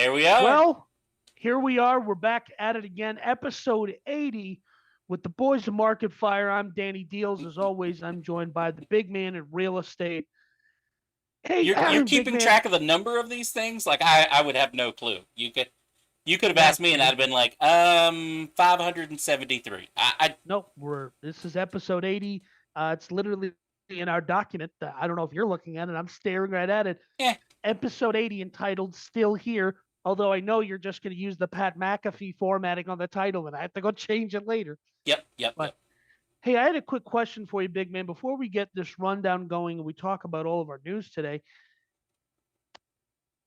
There we are. Well, here we are. We're back at it again. Episode 80 with the boys of Market Fire. I'm Danny Deals. As always, I'm joined by the big man in real estate. Hey, You're big keeping man. track of the number of these things? Like I would have no clue. You could have asked me and I'd have Absolutely. been like, 573. Nope, this is episode 80. It's literally in our document. I don't know if you're looking at it. I'm staring right at it. Yeah. Episode 80 entitled Still Here. Although I know you're just going to use the Pat McAfee formatting on the title and I have to go change it later. Yep. But hey, I had a quick question for you, big man. Before we get this rundown going and we talk about all of our news today,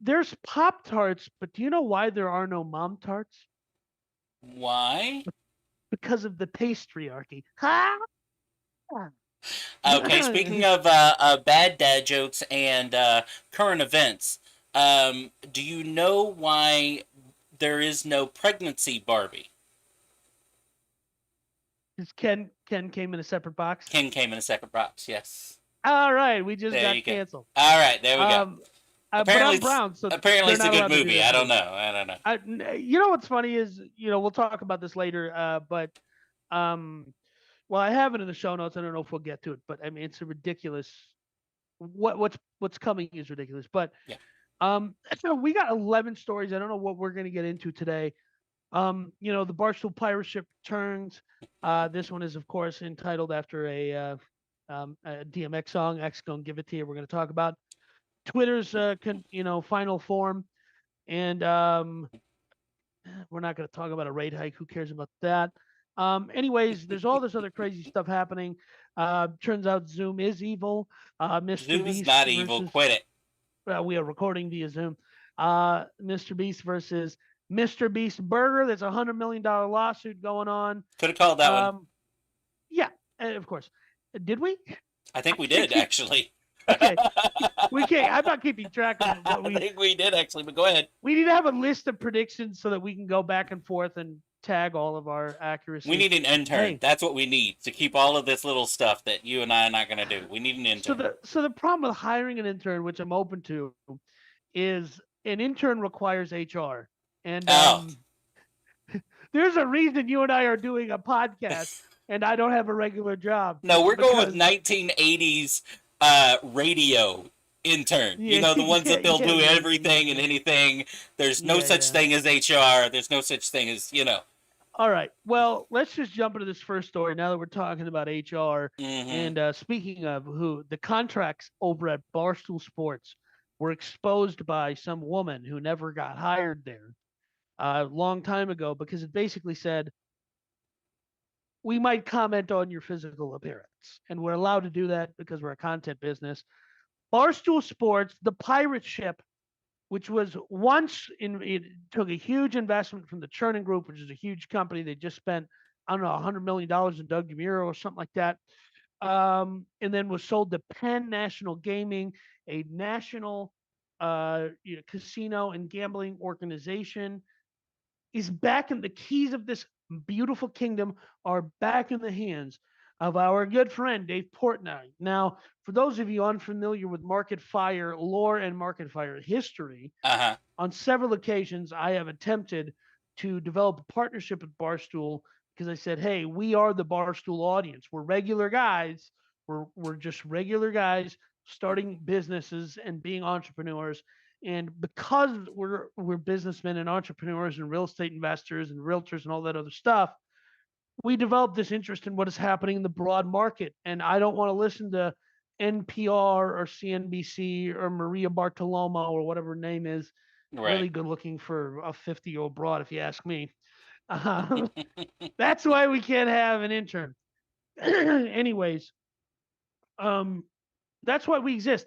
there's Pop Tarts, but do you know why there are no Mom Tarts? Why? Because of the patriarchy. Ha! Okay, speaking of bad dad jokes and current events, do you know why there is no pregnancy Barbie? Ken came in a separate box. Ken came in a separate box. Yes. All right, we just There you got go. canceled. All right, there we go. But Apparently, I'm brown, so apparently they're it's a not good allowed to do movie. that I to don't me. know. I don't know. You know what's funny is, we'll talk about this later. But well, I have it in the show notes. I don't know if we'll get to it, but I mean, it's a ridiculous. What's coming is ridiculous. But Yeah. we got 11 stories. I don't know what we're going to get into today. The Barstool Pirate Ship returns. This one is, of course, entitled after a DMX song. X gonna give it to you. We're going to talk about Twitter's, final form, and we're not going to talk about a rate hike. Who cares about that? Anyways, there's all this other crazy stuff happening. Turns out Zoom is evil. Mr. Zoom is Beast not evil. versus. Quit it. We are recording via Zoom. Mr. Beast versus Mr. Beast Burger. There's $100 million lawsuit going on. Could have called that one. Yeah, of course. Did we? I think we did, actually. Okay. We can't. I'm not keeping track of it. I think we did, actually, but go ahead. We need to have a list of predictions so that we can go back and forth and tag all of our accuracy. We need an intern. Hey. That's what we need to keep all of this little stuff that you and I are not going to do. We need an intern. So the problem with hiring an intern, which I'm open to, is an intern requires HR. And there's a reason you and I are doing a podcast and I don't have a regular job. No, we're going with 1980s radio intern. Yeah, the ones that they'll do everything and anything. There's no such thing as HR. There's no such thing as, All right. Well, let's just jump into this first story now that we're talking about HR. Mm-hmm. And speaking of the contracts over at Barstool Sports were exposed by some woman who never got hired there a long time ago because it basically said, we might comment on your physical appearance. And we're allowed to do that because we're a content business. Barstool Sports, the pirate ship, which was it took a huge investment from the Chernin Group, which is a huge company. They just spent, I don't know, $100 million in Doug DeMuro or something like that. And then was sold to Penn National Gaming, a national casino and gambling organization, is back in the keys of this beautiful kingdom are back in the hands of our good friend Dave Portnoy. Now, for those of you unfamiliar with Market Fire lore and Market Fire history, on several occasions I have attempted to develop a partnership with Barstool because I said, hey, we are the Barstool audience. We're regular guys. We're just regular guys starting businesses and being entrepreneurs. And because we're businessmen and entrepreneurs and real estate investors and realtors and all that other stuff, we developed this interest in what is happening in the broad market. And I don't want to listen to NPR or CNBC or Maria Bartiromo or whatever her name is. Right. Really good looking for a 50-year-old broad, if you ask me. That's why we can't have an intern. Anyways, that's why we exist.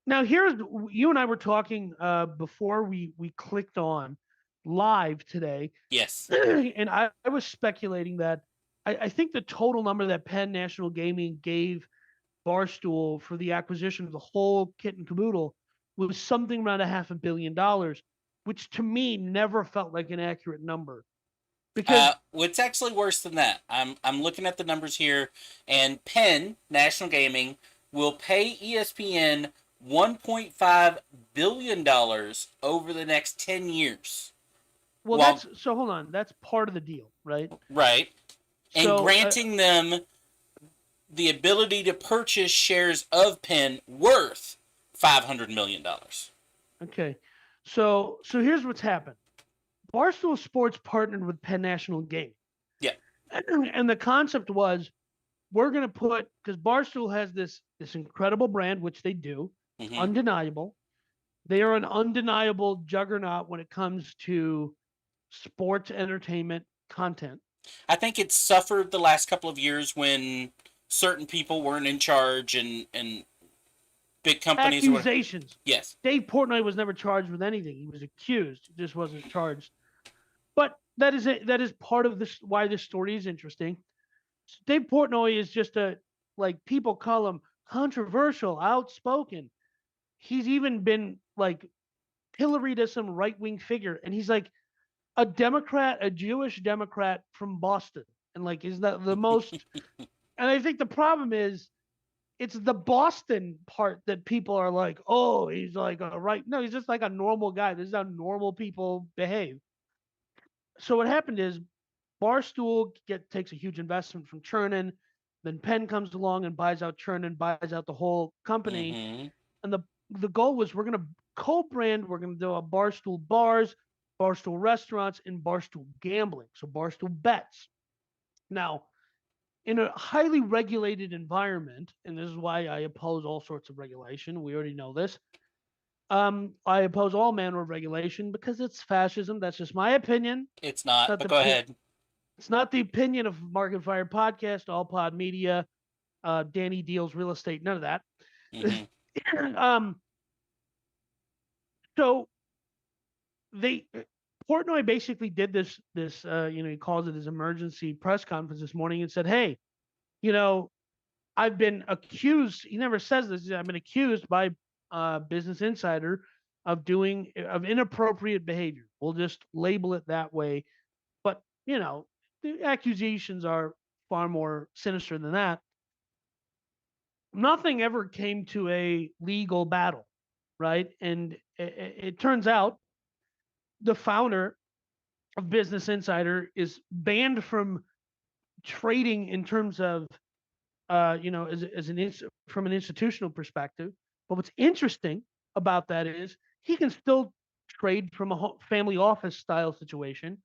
Now, you and I were talking before we clicked on live today. Yes. And I was speculating that I think the total number that Penn National Gaming gave Barstool for the acquisition of the whole kit and caboodle was something around $500 million, which to me never felt like an accurate number. Because it's actually worse than that. I'm looking at the numbers here, and Penn National Gaming will pay ESPN $1.5 billion over the next 10 years. Well, Well, so hold on. That's part of the deal, right? right. And So granting them the ability to purchase shares of Penn worth $500 million. okay. So here's what's happened. Barstool Sports partnered with Penn National Gaming. Yeah. And the concept was we're going to put, because Barstool has this incredible brand, which they do, Mm-hmm. undeniable. They are an undeniable juggernaut when it comes to sports entertainment content. I think it's suffered the last couple of years when certain people weren't in charge and big companies were. Accusations. Yes. Dave Portnoy was never charged with anything. He was accused, he just wasn't charged. But that is part of this why this story is interesting. Dave Portnoy is just like people call him controversial, outspoken. He's even been like pilloried as some right wing figure, and he's like a Democrat, a Jewish Democrat from Boston, and like is that the most? And I think the problem is it's the Boston part that people are like, oh, he's like a right. No, he's just like a normal guy. This is how normal people behave. So what happened is Barstool takes a huge investment from Chernin. Then Penn comes along and buys out Chernin, buys out the whole company. Mm-hmm. And the goal was we're going to co-brand. We're going to do a Barstool Bars, Barstool Restaurants, and Barstool Gambling. So Barstool Bets. Now, in a highly regulated environment, and this is why I oppose all sorts of regulation. We already know this. I oppose all manner of regulation because it's fascism. That's just my opinion. It's not, but go ahead. It's not the opinion of Market Fire Podcast, All Pod Media, Danny Deals Real Estate, none of that. Mm-hmm. So Portnoy basically did this, he calls it his emergency press conference this morning and said, hey, I've been accused. He never says this. I've been accused by Business Insider of inappropriate behavior. We'll just label it that way. But, the accusations are far more sinister than that. Nothing ever came to a legal battle, right? And it turns out the founder of Business Insider is banned from trading in terms of, from an institutional perspective. But what's interesting about that is he can still trade from a family office style situation.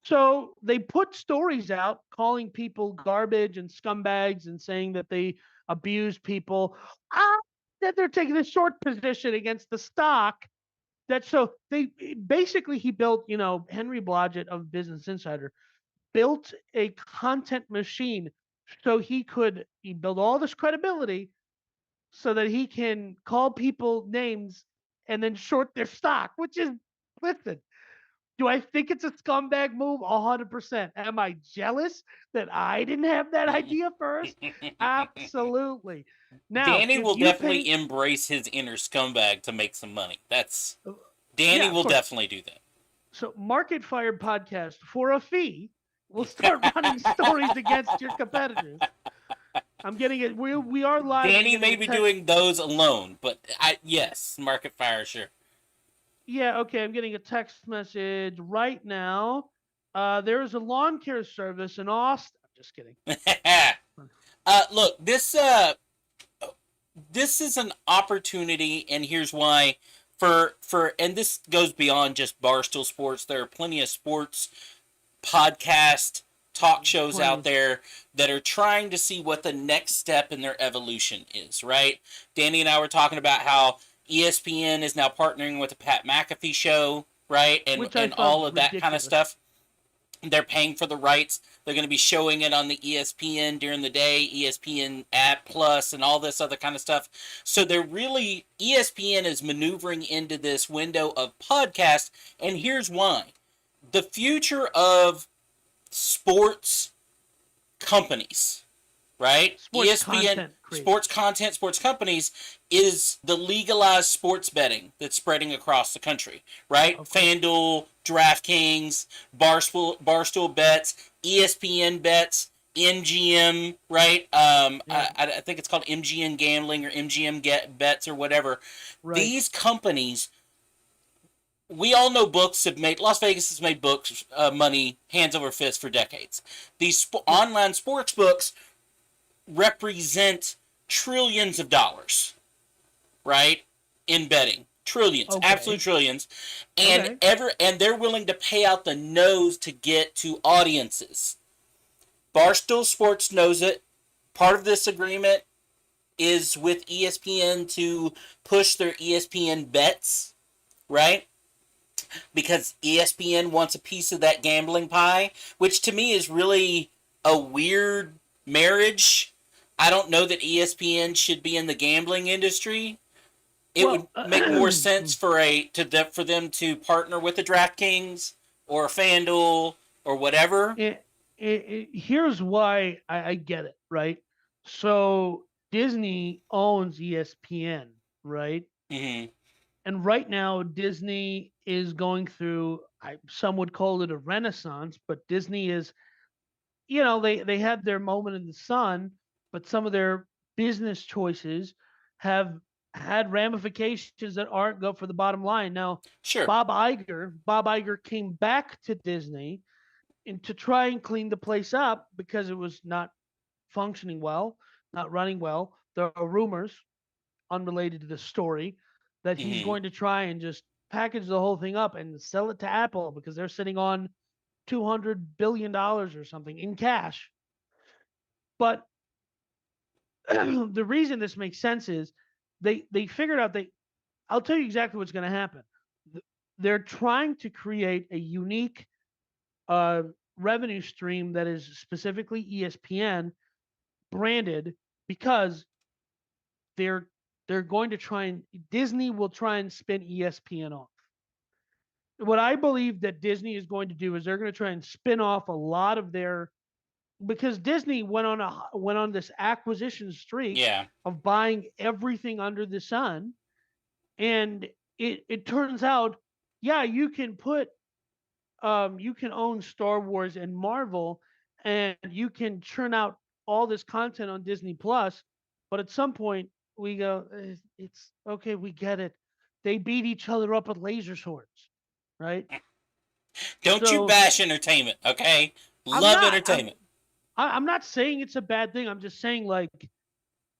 So they put stories out calling people garbage and scumbags and saying that they abuse people. That they're taking a short position against the stock. He built, Henry Blodgett of Business Insider built a content machine so he built all this credibility so that he can call people names and then short their stock, which is, listen, do I think it's a scumbag move? 100%. Am I jealous that I didn't have that idea first? Absolutely. Now, Danny will definitely embrace his inner scumbag to make some money. Danny will definitely do that. So, Market Fire Podcast, for a fee, will start running stories against your competitors. I'm getting it. We are live. Danny may be doing those alone, but yes, Market Fire, sure. Yeah, okay. I'm getting a text message right now. There is a lawn care service in Austin. I'm just kidding. Look, this is an opportunity, and here's why. And this goes beyond just Barstool Sports. There are plenty of sports podcast talk shows out there that are trying to see what the next step in their evolution is, right? Danny and I were talking about how ESPN is now partnering with the Pat McAfee show, right? And all of that kind of stuff. They're paying for the rights. They're going to be showing it on the ESPN during the day, ESPN app plus, and all this other kind of stuff. So ESPN is maneuvering into this window of podcast, and here's why. The future of sports companies, right? Sports companies is the legalized sports betting that's spreading across the country, right? Okay. FanDuel, DraftKings, Barstool Bets, ESPN Bets, MGM, right? Yeah. I think it's called MGM Gambling or MGM Bets or whatever. Right. These companies, we all know books have made, Las Vegas has made books money hands over fist for decades. These Yep. online sports books represent trillions of dollars, right? In betting. Trillions, absolute Okay. trillions. And Okay. they're willing to pay out the nose to get to audiences. Barstool Sports knows it. Part of this agreement is with ESPN to push their ESPN bets, right? Because ESPN wants a piece of that gambling pie, which to me is really a weird marriage. I don't know that ESPN should be in the gambling industry. It would Well, make more sense for them to partner with the DraftKings or FanDuel or whatever. here's why I get it, right? So Disney owns ESPN, right? Mm-hmm. And right now Disney is going through, some would call it a renaissance, but Disney is, they had their moment in the sun, but some of their business choices have had ramifications that aren't good for the bottom line. Now, Sure. Bob Iger came back to Disney and to try and clean the place up because it was not functioning well, not running well. There are rumors unrelated to the story that he's Mm-hmm. going to try and just package the whole thing up and sell it to Apple because they're sitting on $200 billion or something in cash. But the reason this makes sense is they figured out they. I'll tell you exactly what's going to happen. They're trying to create a unique uh, revenue stream that is specifically ESPN branded because they're they're going to try and Disney will try and spin ESPN off. What I believe that Disney is going to do is they're going to try and spin off a lot of their, because Disney went on this acquisition streak Yeah. of buying everything under the sun, and it turns out, yeah, you can own Star Wars and Marvel, and you can churn out all this content on Disney Plus, but at some point we go, it's okay, we get it. They beat each other up with laser swords, right? Don't you So bash entertainment, okay? I'm Love not. entertainment. I'm not saying it's a bad thing. I'm just saying, like,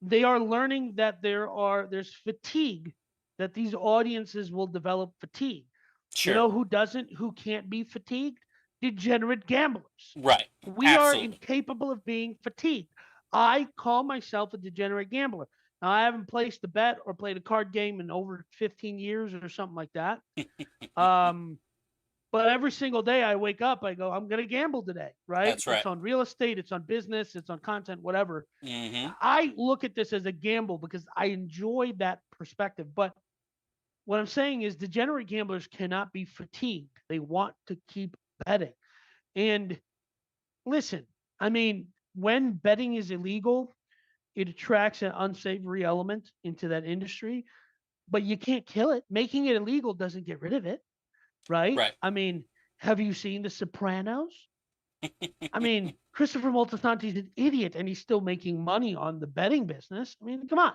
they are learning that there's fatigue, that these audiences will develop fatigue. You Sure. know who can't be fatigued? Degenerate gamblers. Right. We are Absolutely. incapable of being fatigued. I call myself a degenerate gambler. Now, I haven't placed a bet or played a card game in over 15 years or something like that. Um, but every single day I wake up, I go, I'm going to gamble today, right? That's It's right. on real estate, it's on business, it's on content, whatever. Mm-hmm. I look at this as a gamble because I enjoy that perspective. But what I'm saying is degenerate gamblers cannot be fatigued. They want to keep betting. And listen, I mean, when betting is illegal, it attracts an unsavory element into that industry, but you can't kill it. Making it illegal doesn't get rid of it, right? Right. I mean, have you seen The Sopranos? I mean, Christopher Moltisanti is an idiot and he's still making money on the betting business. I mean, come on.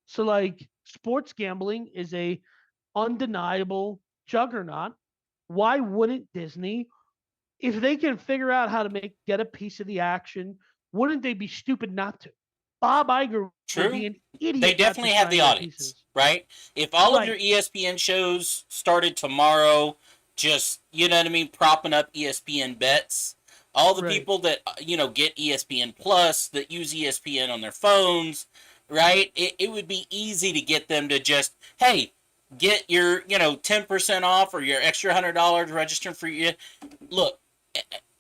So, like, sports gambling is a undeniable juggernaut. Why wouldn't Disney, if they can figure out how to get a piece of the action, wouldn't they be stupid not to? Bob Iger would be True. an They idiot not to definitely have sign the their audience, pieces. right? If all of your Right, ESPN shows started tomorrow, just, you know what I mean, propping up ESPN bets, all the right. people that, get ESPN Plus, that use ESPN on their phones, right? It would be easy to get them to just, hey, get your, 10% off or your extra $100 registering for you. Look,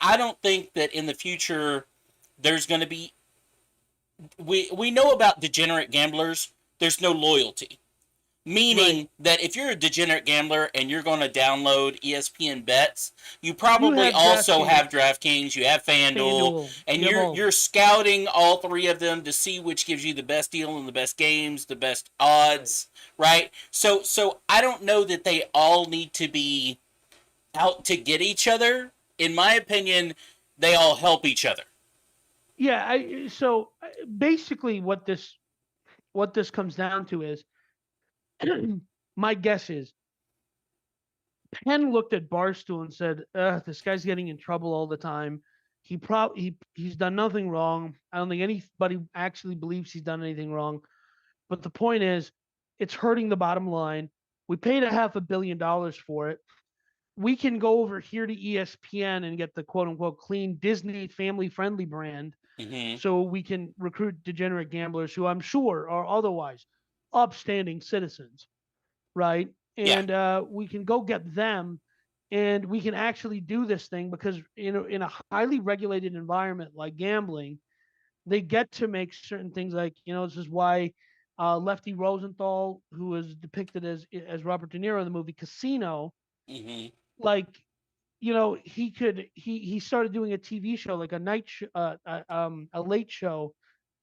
I don't think that in the future there's going to be, we know about degenerate gamblers. There's no loyalty. Right. Meaning that if you're a degenerate gambler and you're going to download ESPN bets, you You probably have also have DraftKings, DraftKings, you have FanDuel, FanDuel, and you have you're all of you're them. scouting all three of them to see which gives you the best deal and the best games, the best Right. odds, right? So I don't know that they all need to be out to get each other. In my opinion, they all help each other. Yeah, so basically what this comes down to is my guess is Penn looked at Barstool and said, this guy's getting in trouble all the time. He's done nothing wrong. I don't think anybody actually believes he's done anything wrong. But the point is, it's hurting the bottom line. We paid $500 million for it. We can go over here to ESPN and get the quote unquote clean Disney family friendly brand Hmm. so we can recruit degenerate gamblers who I'm sure are otherwise upstanding citizens, right? Yeah. And we can go get them, and we can actually do this thing because in a highly regulated environment like gambling, they get to make certain things like this is why Lefty Rosenthal, who was depicted as Robert De Niro in the movie Casino, Hmm. like he started doing a TV show like a late show,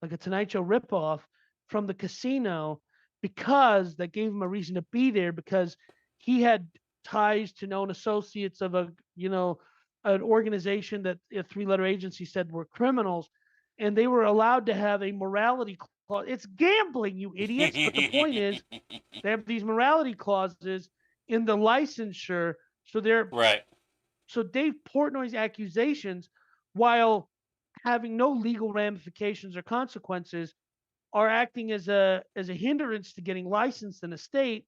like a Tonight Show ripoff from the casino, because that gave him a reason to be there because he had ties to known associates of an organization that a three-letter agency said were criminals, and they were allowed to have a morality clause. It's gambling, you idiots. But the point is, they have these morality clauses in the licensure, so they're Right. so Dave Portnoy's accusations, while having no legal ramifications or consequences, are acting as a hindrance to getting licensed in a state.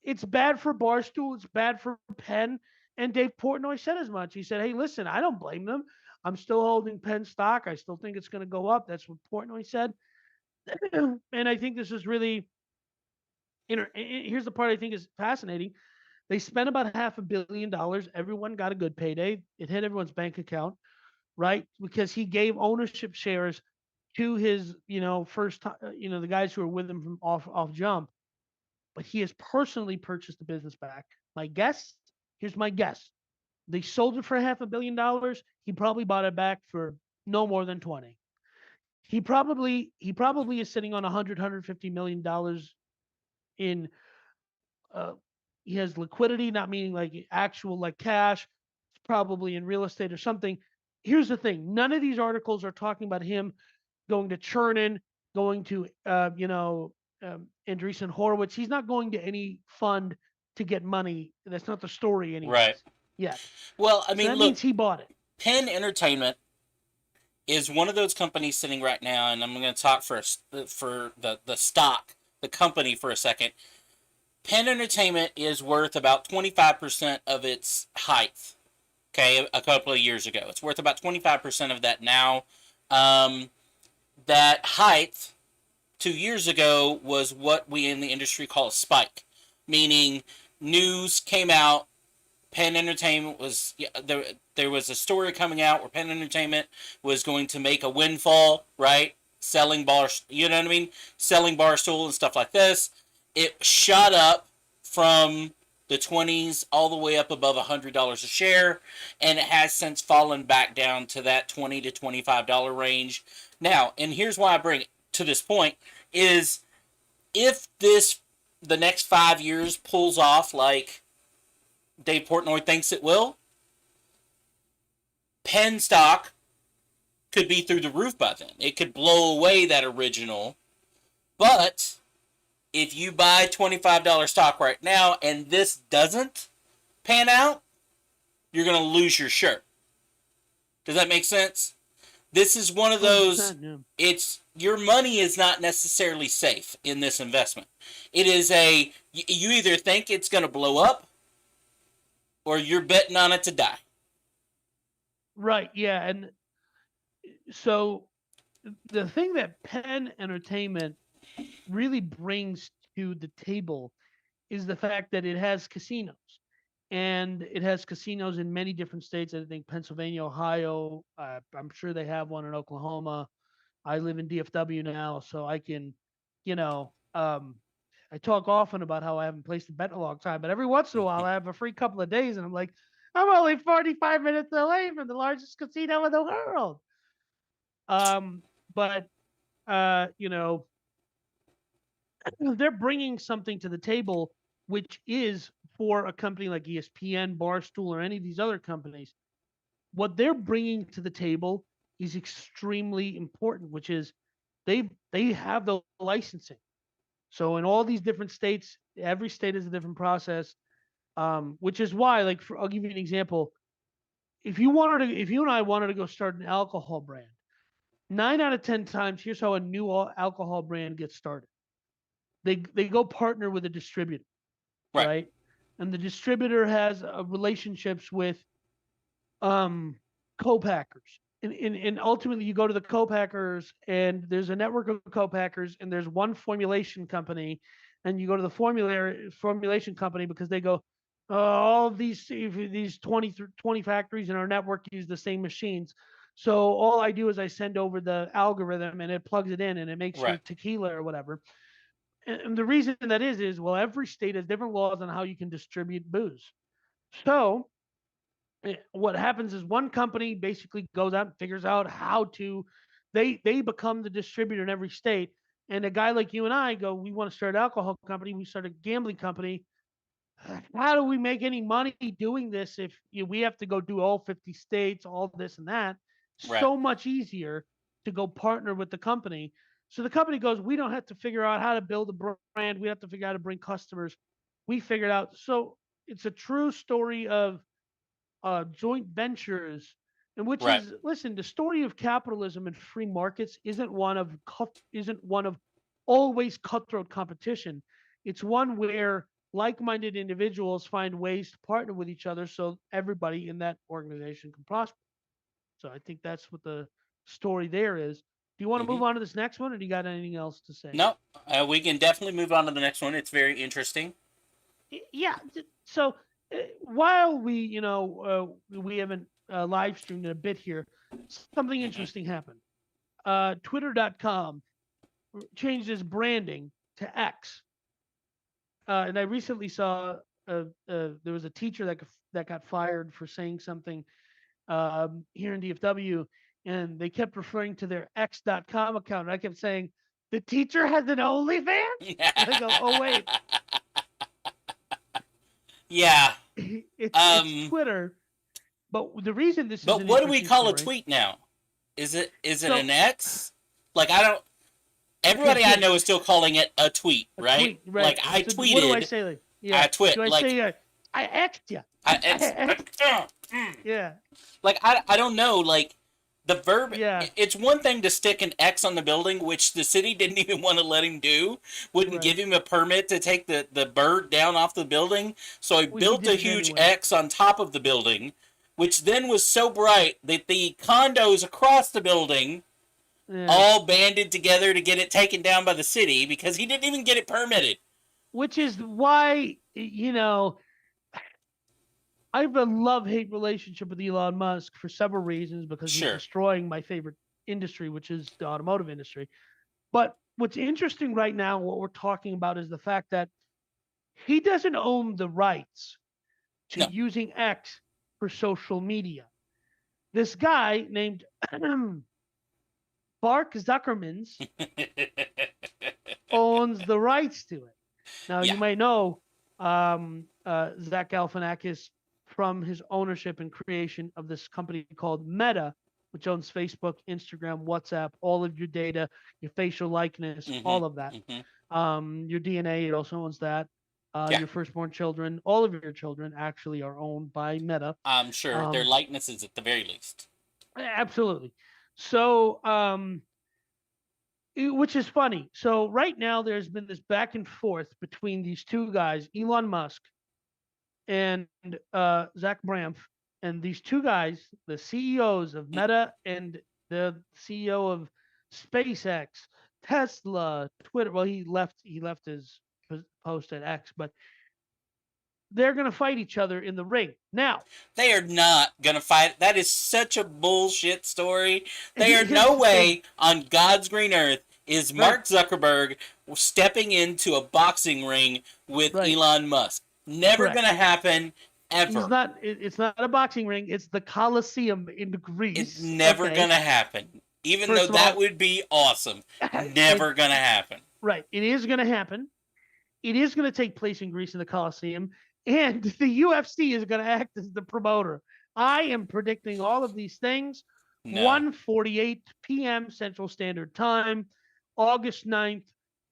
It's bad for Barstool. It's bad for Penn. And Dave Portnoy said as much. He said, "Hey, listen, I don't blame them. I'm still holding Penn stock. I still think it's going to go up." That's what Portnoy said. And I think this is really, here's the part I think is fascinating. They spent about $500 million. Everyone got a good payday. It hit everyone's bank account, right? Because he gave ownership shares to his, first time, the guys who were with him from off jump. But he has personally purchased the business back. My guess, here's my guess. They sold it for $500 million. He probably bought it back for no more than 20. He probably is sitting on 150 million dollars in uh, he has liquidity, not meaning like actual like cash. It's probably in real estate or something. Here's the thing: none of these articles are talking about him going to Chernin, going to Andreessen Horowitz. He's not going to any fund to get money. That's not the story, Right. anyways. Yet, Well, I so mean, that look, means he bought it. Penn Entertainment is one of those companies sitting right now, and I'm going to talk for the stock, the company for a second. Penn Entertainment is worth about 25% of its height. Okay, a couple of years ago, it's worth about 25% of that now. Um, that height 2 years ago was what we in the industry call a spike, meaning news came out. Penn Entertainment was there was a story coming out where Penn Entertainment was going to make a windfall, right? Selling bars, you know what I mean? Selling Barstool and stuff like this. It shot up from the 20s all the way up above $100 a share, and it has since fallen back down to that $20 to $25 range. Now, and here's why I bring it to this point is if the next 5 years pulls off like Dave Portnoy thinks it will, Penn stock could be through the roof by then. It could blow away that original. But if you buy $25 stock right now and this doesn't pan out, you're going to lose your shirt. Does that make sense? This is one of those, 100%. Yeah. it's your money is not necessarily safe in this investment. It is you either think it's going to blow up or you're betting on it to die. Right. Yeah. And so the thing that Penn Entertainment really brings to the table is the fact that it has casinos. And it has casinos in many different states. I think Pennsylvania, Ohio. I'm sure they have one in Oklahoma. I live in DFW now, so I can, you know, I talk often about how I haven't placed a bet in a long time, but every once in a while I have a free couple of days, and I'm like, I'm only 45 minutes away from the largest casino in the world. Um, but uh, you know, they're bringing something to the table, which is for a company like ESPN, Barstool, or any of these other companies. What they're bringing to the table is extremely important, which is they have the licensing. So in all these different states, every state is a different process, which is why, like, I'll give you an example. If you and I wanted to go start an alcohol brand, 9 out of 10 times, here's how a new alcohol brand gets started. They go partner with a distributor, Right. right? And the distributor has relationships with um, co-packers. And ultimately you go to the co-packers and there's a network of co-packers and there's one formulation company, and you go to the formulation company because they go, all these 20 factories in our network use the same machines. So all I do is I send over the algorithm and it plugs it in and it makes your Right. tequila or whatever. And the reason that is, well, every state has different laws on how you can distribute booze. So what happens is one company basically goes out and figures out how to, they become the distributor in every state. And a guy like you and I go, we want to start an alcohol company, we start a gambling company. How do we make any money doing this if we have to go do all 50 states, all this and that? Right. So much easier to go partner with the company. So the company goes, we don't have to figure out how to build a brand, we have to figure out how to bring customers. We figured out. So it's a true story of joint ventures, and which Right. is, listen, the story of capitalism and free markets isn't one of always cutthroat competition. It's one where like-minded individuals find ways to partner with each other so everybody in that organization can prosper. So I think that's what the story there is. Do you want to Hmm. move on to this next one, or do you got anything else to say? No, we can definitely move on to the next one. It's very interesting. Yeah. So while we haven't live streamed in a bit here, something Hmm. interesting happened. Twitter.com changed its branding to X, and I recently saw there was a teacher that got fired for saying something here in DFW, and they kept referring to their X.com account. And I kept saying, the teacher has an OnlyFans. And I go, oh wait, Yeah. it's Twitter. But the reason this is But an what do we interesting call a story. tweet now? Is it So an X? Like, I don't. okay, Everybody I good. know is still calling it a tweet, A right? tweet, right? Like, I So what do I tweeted. say? Like, yeah. I twit. Do I Like, say I asked you? I I it's asked, yeah, like I don't know. Like, the verb. yeah, It's one thing to stick an X on the building, which the city didn't even want to let him do. Wouldn't right. give him a permit to take the bird down off the building. So he Well, he built a did it huge anyway. X on top of the building, which then was so bright that the condos across the building Yeah. all banded together to get it taken down by the city because he didn't even get it permitted. Which is why I have a love-hate relationship with Elon Musk for several reasons, because he's Sure. destroying my favorite industry, which is the automotive industry. But what's interesting right now, what we're talking about, is the fact that he doesn't own the rights to No. using X for social media. This guy named Mark Zuckerman's owns the rights to it. Now, Yeah. you might know Zach Galifianakis from his ownership and creation of this company called Meta, which owns Facebook, Instagram, WhatsApp, all of your data, your facial likeness, Mm-hmm. all of that. Mm-hmm. Your DNA, it also owns that. Yeah. Your firstborn children, all of your children actually are owned by Meta. I'm sure their Um, likenesses at the very least. Absolutely. So, which is funny. So right now there's been this back and forth between these two guys, Elon Musk and Zach Bramf, and these two guys, the CEOs of Meta and the CEO of SpaceX, Tesla, Twitter. Well, he left his post at X, but they're going to fight each other in the ring. Now, They are not gonna fight. That is such a bullshit story. They are here's no the thing, way on God's green earth is right? Mark Zuckerberg stepping into a boxing ring with Right, Elon Musk. Never correct. gonna happen He's ever. not. It's not a boxing ring. It's the Coliseum in It's Greece. never Okay. gonna happen. Even though First of that all, would be awesome. it Never gonna happen. right. It is going to happen. It is going to take place in Greece in the Coliseum, and the UFC is going to act as the promoter. I am predicting all of these things. No. 1:48 p.m. Central Standard Time, August 9th,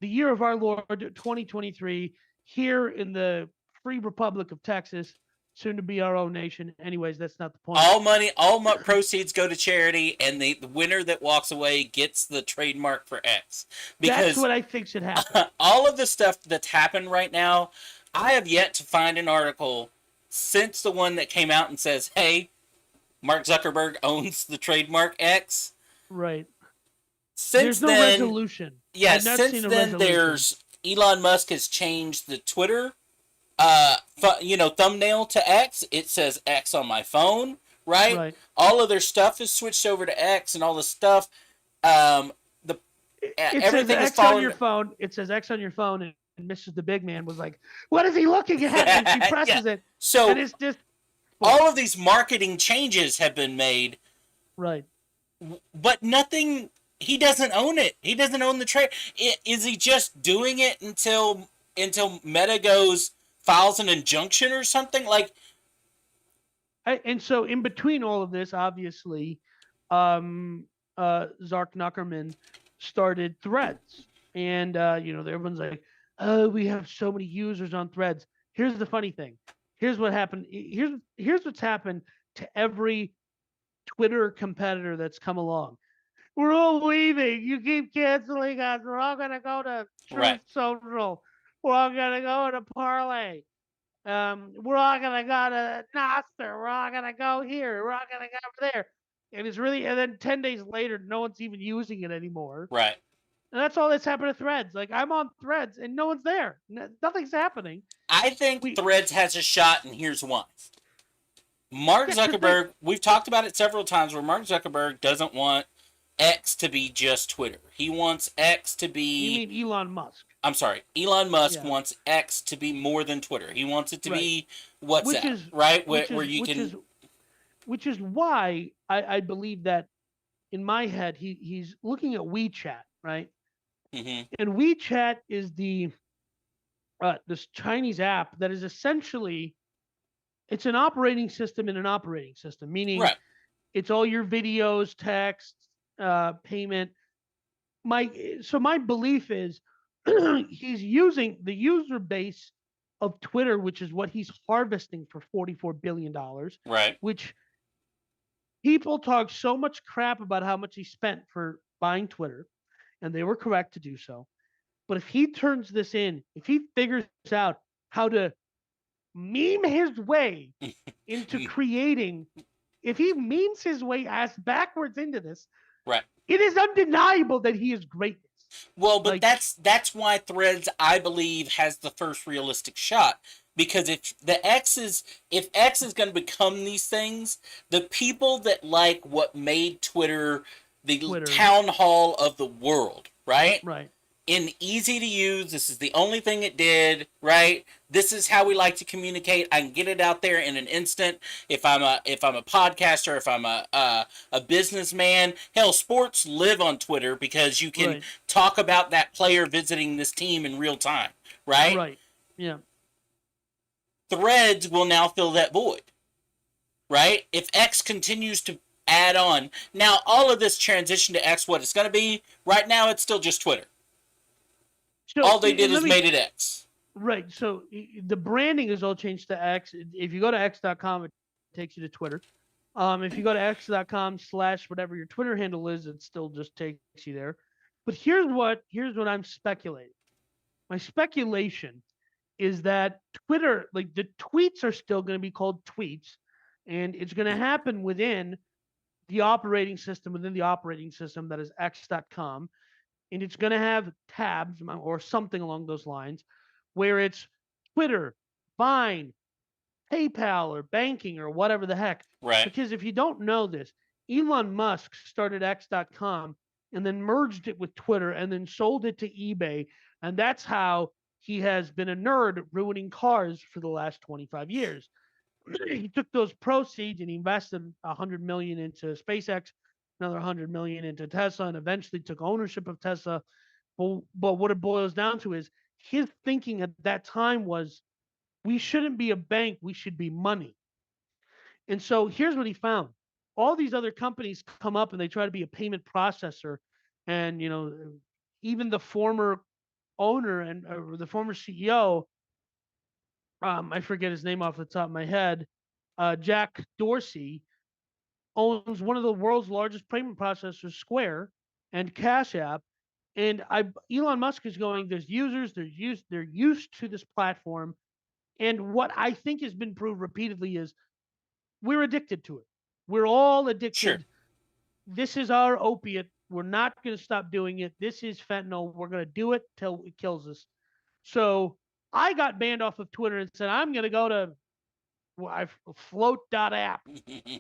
the year of our Lord 2023, here in the Free Republic of Texas, soon to be our own nation. Anyways, that's not the point. All proceeds go to charity, and the winner that walks away gets the trademark for X. That's Because what I think should happen. all of the stuff that's happened right now, I have yet to find an article since the one that came out and says, hey, Mark Zuckerberg owns the trademark X. Right. Since There's no then, resolution. yeah, I've not since seen a then, resolution. there's Elon Musk has changed the Twitter, thumbnail to X. It says X on my phone, right? Right. All of their stuff is switched over to X, and all the stuff, It everything says is X on falling. your phone. It says X on your phone, and Mrs. the Big Man was like, "What is he looking at?" And she presses it, So and it's just all of these marketing changes have been made, right. but nothing. He doesn't own it. He doesn't own the trade. Is he just doing it until Meta files an injunction or something? Like, And so in between all of this, obviously, Zark Zuckerman started Threads, and everyone's like, "Oh, we have so many users on Threads." Here's the funny thing. Here's what happened. Here's what's happened to every Twitter competitor that's come along. We're all leaving. You keep canceling us. We're all gonna go to Truth right. Social. We're all gonna go to Parlay. We're all gonna go to Nostr. We're all gonna go here. We're all gonna go over there. And then 10 days later, no one's even using it anymore. Right. And that's all that's happened to Threads. Like, I'm on Threads and no one's there. Nothing's happening. I think Threads has a shot, and here's why. Mark Zuckerberg, we've talked about it several times, where Mark Zuckerberg doesn't want X to be just Twitter. He wants X to be... You mean Elon Musk? I'm sorry. Elon Musk wants X to be more than Twitter. He wants it to be WhatsApp, right? Which is why I believe that in my head he's looking at WeChat, right? Mm-hmm. And WeChat is this Chinese app that is essentially, it's an operating system in an operating system, meaning it's all your videos, text, payment. My belief is he's using the user base of Twitter, which is what he's harvesting for $44 billion. Right. Which people talk so much crap about how much he spent for buying Twitter, and they were correct to do so. But if he turns this in, if he figures out how to meme his way into creating, if he memes his way ass backwards into this, it is undeniable that he is greatness. Well, but that's why Threads, I believe, has the first realistic shot. Because if X is going to become these things, the people that like what made Twitter the town hall of the world, right? Right. In easy to use, this is the only thing it did, right? This is how we like to communicate. I can get it out there in an instant. If I'm a podcaster, if I'm a businessman, hell, sports live on Twitter because you can talk about that player visiting this team in real time, right? Right. Yeah. Threads will now fill that void, right? If X continues to add on, now all of this transition to X, what it's going to be right now, it's still just Twitter. So all they did is made it X. Right. So the branding is all changed to X. If you go to x.com, it takes you to Twitter. If you go to x.com/whatever your Twitter handle is, it still just takes you there. But here's what I'm speculating. My speculation is that Twitter, like the tweets are still going to be called tweets, and it's going to happen within the operating system, that is x.com. And it's going to have tabs or something along those lines where it's Twitter, Vine, PayPal, or banking, or whatever the heck. Right. Because if you don't know this, Elon Musk started X.com and then merged it with Twitter and then sold it to eBay. And that's how he has been a nerd ruining cars for the last 25 years. He took those proceeds and he invested $100 million into SpaceX, another $100 million into Tesla, and eventually took ownership of Tesla. But what it boils down to is his thinking at that time was, we shouldn't be a bank, we should be money. And so here's what he found. all these other companies come up and they try to be a payment processor, and even the former owner and the former CEO, I forget his name off the top of my head, Jack Dorsey, owns one of the world's largest payment processors, Square and Cash App. And Elon Musk is going, there's users, they're used to this platform. And what I think has been proved repeatedly is we're addicted to it. We're all addicted. Sure. This is our opiate. We're not going to stop doing it. This is fentanyl. We're going to do it till it kills us. So I got banned off of Twitter and said, I'm going to go to float.app,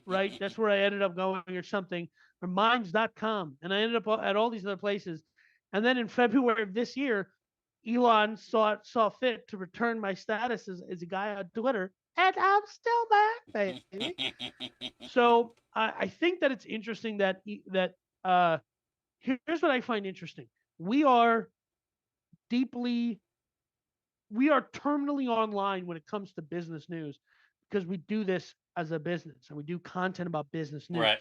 right? That's where I ended up going, or something, or minds.com. And I ended up at all these other places. And then in February of this year, Elon saw fit to return my status as a guy on Twitter, and I'm still back, baby. So I think that it's interesting that here's what I find interesting. We are terminally online when it comes to business news, because we do this as a business and we do content about business news.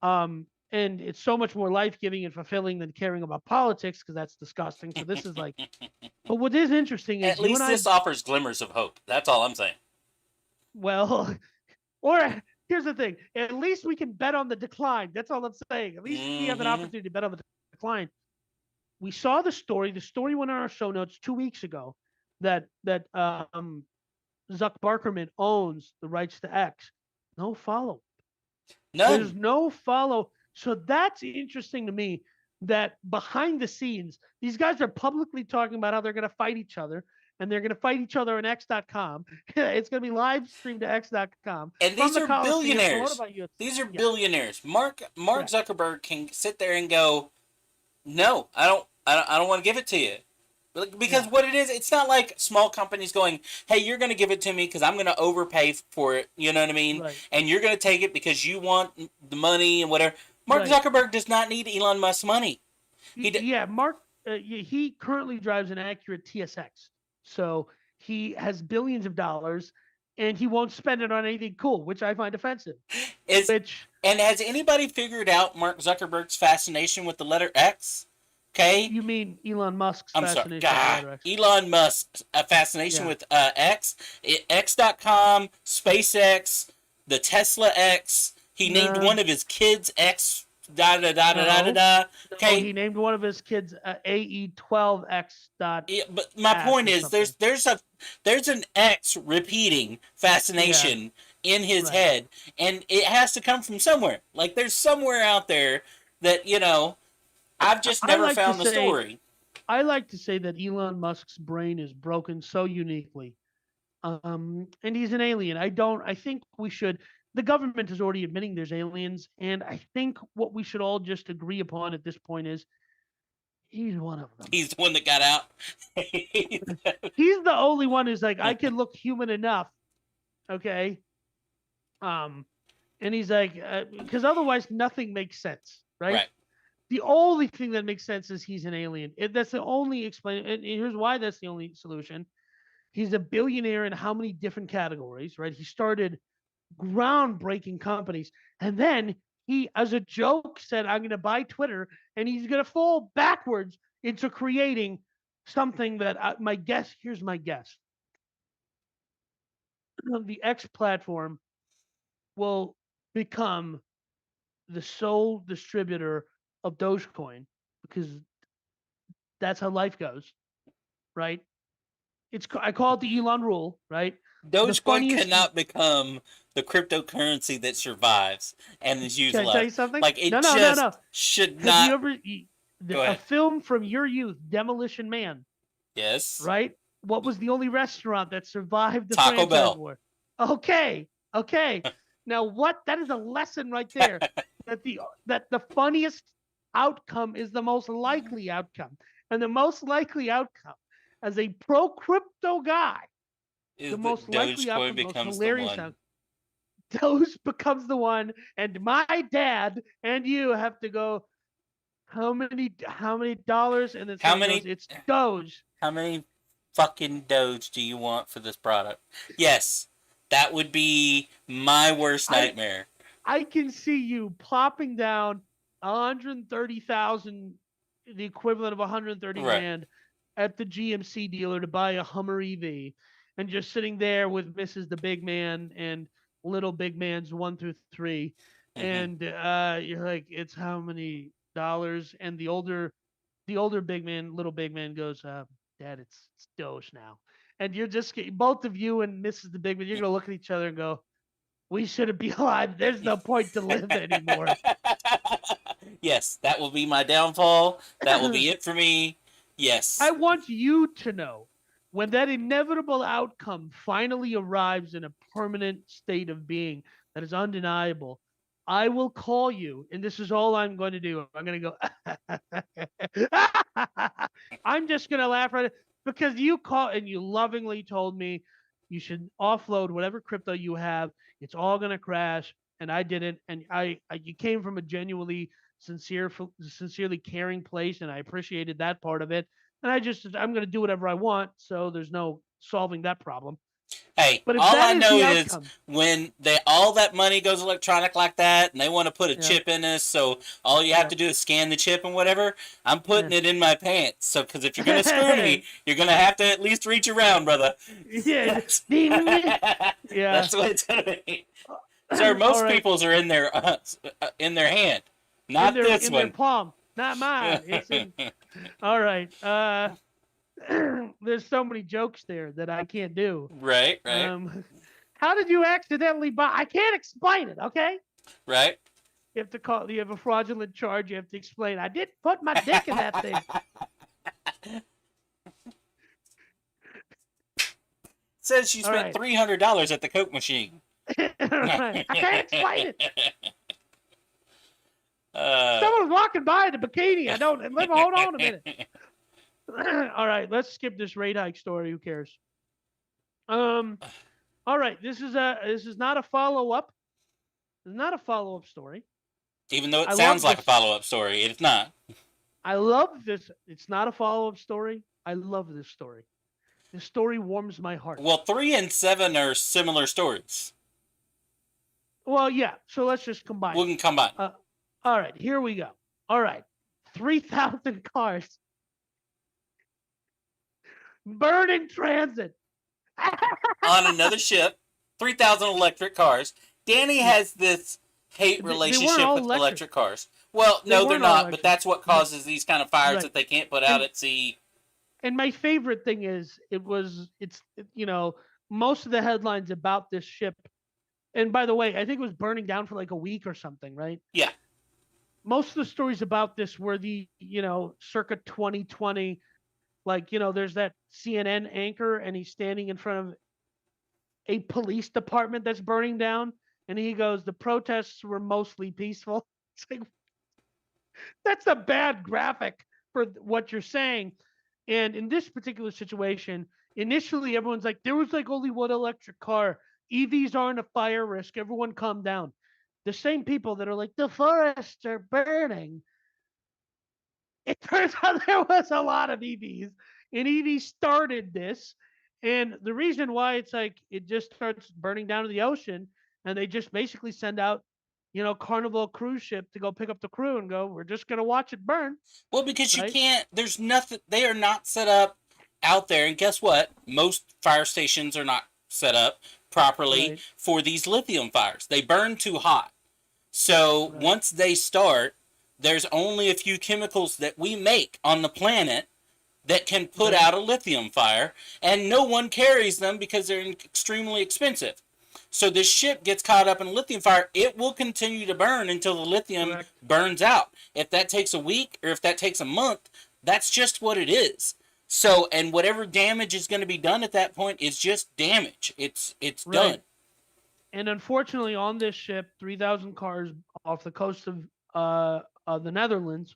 Right. And it's so much more life-giving and fulfilling than caring about politics, because that's disgusting. So this is like, but what is interesting is at least this offers glimmers of hope. That's all I'm saying. Well, or here's the thing: at least we can bet on the decline. That's all I'm saying. At least we have an opportunity to bet on the decline. We saw the story. The story went on our show notes 2 weeks ago that Zuck Barkerman owns the rights to X. No follow. None. There's no follow. So that's interesting to me, that behind the scenes, these guys are publicly talking about how they're going to fight each other, and they're going to fight each other on X.com. It's going to be live streamed to X.com. And these are billionaires. These are billionaires. Mark Zuckerberg can sit there and go, no, I don't want to give it to you. Because what it is, it's not like small companies going, hey, you're going to give it to me because I'm going to overpay for it. You know what I mean? Right. And you're going to take it because you want the money and whatever. Mark Zuckerberg does not need Elon Musk's money. Mark, he currently drives an Acura TSX. So he has billions of dollars, and he won't spend it on anything cool, which I find offensive. And has anybody figured out Mark Zuckerberg's fascination with the letter X? Okay. You mean Elon Musk's fascination with the letter X? Elon Musk's fascination with X. X.com, SpaceX, the Tesla X. He named one of his kids X. Okay. He named one of his kids AE12X. Yeah, but my point is, there's an X repeating fascination in his head, and it has to come from somewhere. Like, there's somewhere out there that, I've just never found the story. I like to say that Elon Musk's brain is broken so uniquely, and he's an alien. I think we should. The government is already admitting there's aliens, and I think what we should all just agree upon at this point is he's one of them. He's the one that got out. He's the only one who's like, I can look human enough, okay? And he's like, because otherwise nothing makes sense, right? The only thing that makes sense is he's an alien. That's the only explanation. And here's why that's the only solution. He's a billionaire in how many different categories, right? He started groundbreaking companies, and then he, as a joke, said, I'm going to buy Twitter, and he's going to fall backwards into creating something that here's my guess. The X platform will become the sole distributor of Dogecoin, because that's how life goes, right? I call it the Elon rule, right? Dogecoin cannot become the cryptocurrency that survives and is used. Can I tell you something? Like, it should not. A film from your youth, Demolition Man. Yes. Right? What was the only restaurant that survived the Taco Bell war? Okay. Now that is a lesson right there. that the funniest outcome is the most likely outcome. And the most likely outcome, as a pro crypto guy, the most likely outcome, the most hilarious outcome, Doge becomes the one, and my dad and you have to go, how many dollars? And then it's Doge. How many fucking Doge do you want for this product? Yes, that would be my worst nightmare. I can see you plopping down 130,000, the equivalent of 130 Right. grand at the GMC dealer to buy a Hummer EV, and just sitting there with Mrs. the Big Man and little Big Man's 1 through 3, Hmm. and you're like, it's how many dollars? And the older Big Man, little Big Man goes, Dad, it's Doge now. And you're just both of you and Mrs. the Big Man, you're gonna look at each other and go, we shouldn't be alive. There's no point to live anymore. Yes, that will be my downfall. That will be I it for me. Yes. want you to know, when that inevitable outcome finally arrives in a permanent state of being that is undeniable, I will call you, and this is all I'm going to do. I'm going to go, I'm just going to laugh right because you call and you lovingly told me you should offload whatever crypto you have. It's all going to crash. And I didn't. And you came from a genuinely sincerely caring place, and I appreciated that part of it. And I'm going to do whatever I want, so there's no solving that problem. Hey, But if all that I is know the is outcome, when all that money goes electronic like that, and they want to put a yeah, chip in us, so all you have yeah, to do is scan the chip and whatever. I'm putting yeah. it in my pants. So, because if you're gonna screw me, you're gonna have to at least reach around, brother. Yeah, That's, ding. Yeah. that's the way it's gonna be. Sir, All most right. people's are in their hand, not this In their one. palm, not mine. It's in. All right. There's so many jokes there that I can't do. Right, right, Um, how did you accidentally buy? I can't explain it. Okay. right. You have to call. You have a fraudulent charge. You have to explain. I didn't put my dick in that thing. Says she All spent right. $300 at the Coke machine. Right. I can't explain it. uh, Someone's walking by in a bikini. I don't. Hold on a minute. All right. Let's skip this rate hike story. Who cares? All right. This is not a follow up. It's not a follow up story. Even though it I sounds love like a this. follow up story, it's not. I love this. It's not a follow up story. I love this story. This story warms my heart. Well, 3 and 7 are similar stories. Well, yeah. So let's just combine. We can combine. All right. Here we go. All right. 3,000 cars burn in transit. On another ship, 3,000 electric cars. Danny has this hate They weren't relationship all with electric. electric cars. Well, They no, they're weren't all not, but electric. that's what causes these kind of fires Right. that they can't put out And- at sea. And my favorite thing is most of the headlines about this ship. And by the way, I think it was burning down for like a week or something, right? Yeah. Most of the stories about this were circa 2020, there's that CNN anchor and he's standing in front of a police department that's burning down. And he goes, the protests were mostly peaceful. It's like, that's a bad graphic for what you're saying. And in this particular situation, initially everyone's like, there was like only one electric car. EVs aren't a fire risk. Everyone calm down. The same people that are like, the forests are burning. It turns out there was a lot of EVs, and EVs started this. And the reason why it's like it just starts burning down to the ocean, and they just basically send out, Carnival cruise ship to go pick up the crew and go, we're just gonna watch it burn. Well, because you Right? can't, there's nothing, they are not set up out there. And guess what? Most fire stations are not set up properly Right. for these lithium fires. They burn too hot. So Right. once they start, there's only a few chemicals that we make on the planet that can put Right. out a lithium fire, and no one carries them because they're extremely expensive. So this ship gets caught up in a lithium fire, it will continue to burn until the lithium Correct. burns out. If that takes a week or if that takes a month, that's just what it is. So, and whatever damage is going to be done at that point is just damage. It's Right. done. And unfortunately, on this ship, 3,000 cars off the coast of the Netherlands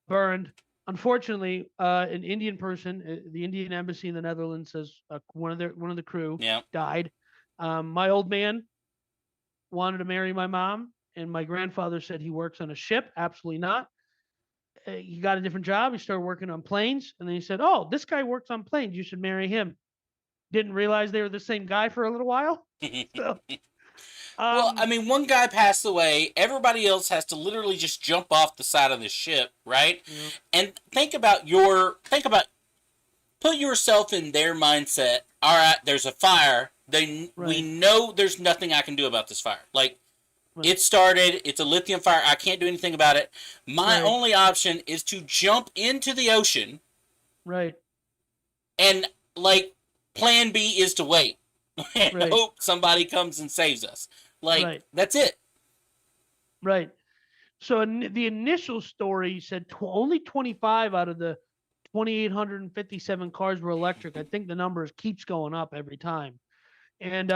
burned. Unfortunately, an Indian person, the Indian embassy in the Netherlands, says one of the crew Yeah. died. My old man wanted to marry my mom, and my grandfather said he works on a ship. Absolutely not. He got a different job. He started working on planes, and then he said, "Oh, this guy works on planes. You should marry him." Didn't realize they were the same guy for a little while. So, Well, I Um, mean, one guy passed away. Everybody else has to literally just jump off the side of the ship, right? yeah, And think about put yourself in their mindset. All right, there's a fire. We right, know there's nothing I can do about this fire. Like right, it started. It's a lithium fire. I can't do anything about it. My right, only option is to jump into the ocean right, and like plan B is to wait and right, hope somebody comes and saves us. Like right, that's it. right. So the initial story said only 25 out of the 2,857 cars were electric. I think the numbers keeps going up every time. And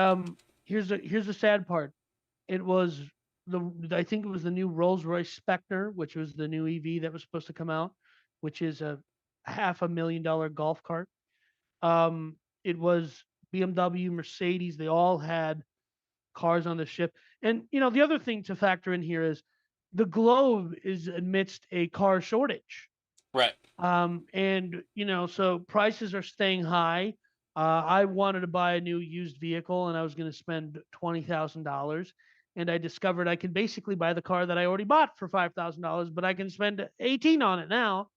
here's the sad part. It was the I think it was the new Rolls Royce Spectre, which was the new EV that was supposed to come out, which is a $500,000 golf cart. It was BMW, Mercedes. They all had cars on the ship. And the other thing to factor in here is the globe is amidst a car shortage. Right. And so prices are staying high. I wanted to buy a new used vehicle, and I was going to spend $20,000. And I discovered I can basically buy the car that I already bought for $5,000, but I can spend 18 on it now.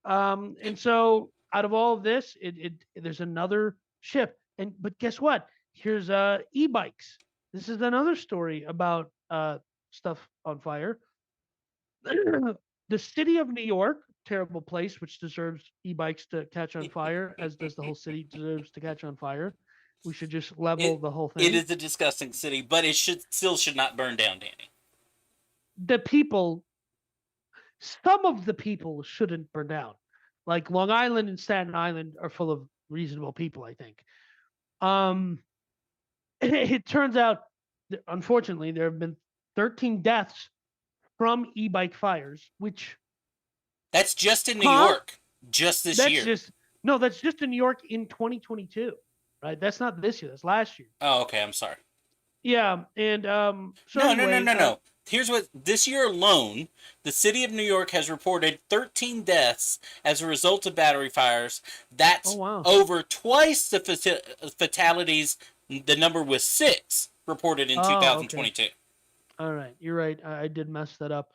And so out of all of this, it there's another shift. But guess what? Here's e-bikes. This is another story about stuff on fire. The city of New York, terrible place, which deserves e-bikes to catch on fire, as does the whole city deserves to catch on fire. We should just level It the whole it thing. is a disgusting city, but it should not burn down, Danny. The people, some of the people shouldn't burn down. Like Long Island and Staten Island are full of reasonable people, I think. Um, it turns out, unfortunately, there have been 13 deaths from e-bike fires, which, That's just in New huh? York, just this That's year. just no, that's just in New York in 2022, right? That's not this year. That's last year. Oh, okay. I'm sorry. Yeah, and so No, no, no, anyway, no, no. Here's what this year alone, the city of New York has reported 13 deaths as a result of battery fires. oh That's wow, over twice the fatalities. The number was 6 reported in oh okay, 2022. all right, you're right. I did mess that up.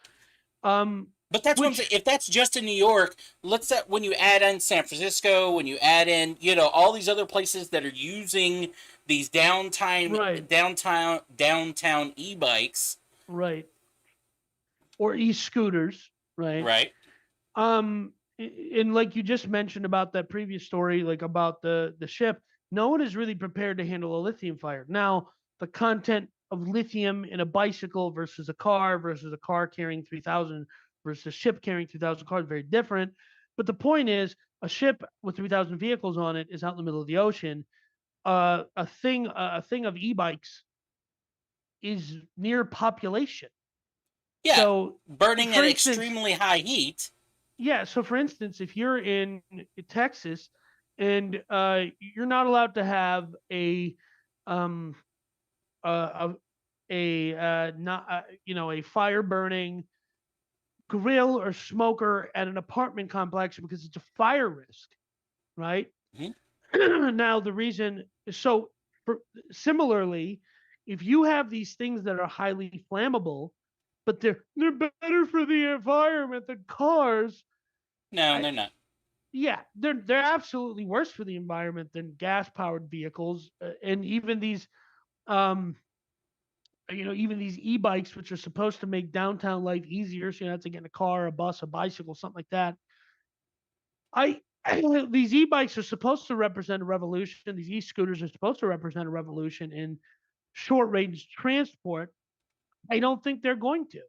Um, But that's what I'm saying. which If that's just in New York, let's say when you add in San Francisco, when you add in, all these other places that are using these right, downtown e-bikes, right, or e-scooters, right? right? And like you just mentioned about that previous story, like about the ship, no one is really prepared to handle a lithium fire. Now, the content of lithium in a bicycle versus a car carrying 3,000 versus a ship carrying 2,000 cars very different. But the point is, a ship with 3,000 vehicles on it is out in the middle of the ocean. A thing of e-bikes is near population. Yeah, So, burning for at instance, extremely high heat. yeah. So, for instance, if you're in Texas and you're not allowed to have um, a not a fire burning grill or smoker at an apartment complex because it's a fire risk, right? Mhm. Now the reason so for, similarly, if you have these things that are highly flammable, but they're better for the environment than cars, No, I, they're not. yeah, they're absolutely worse for the environment than gas powered vehicles, and even these um even these e-bikes, which are supposed to make downtown life easier, so you don't have to get in a car, a bus, a bicycle, something like that. I these e-bikes are supposed to represent a revolution. These e-scooters are supposed to represent a revolution in short range transport. I don't think they're going to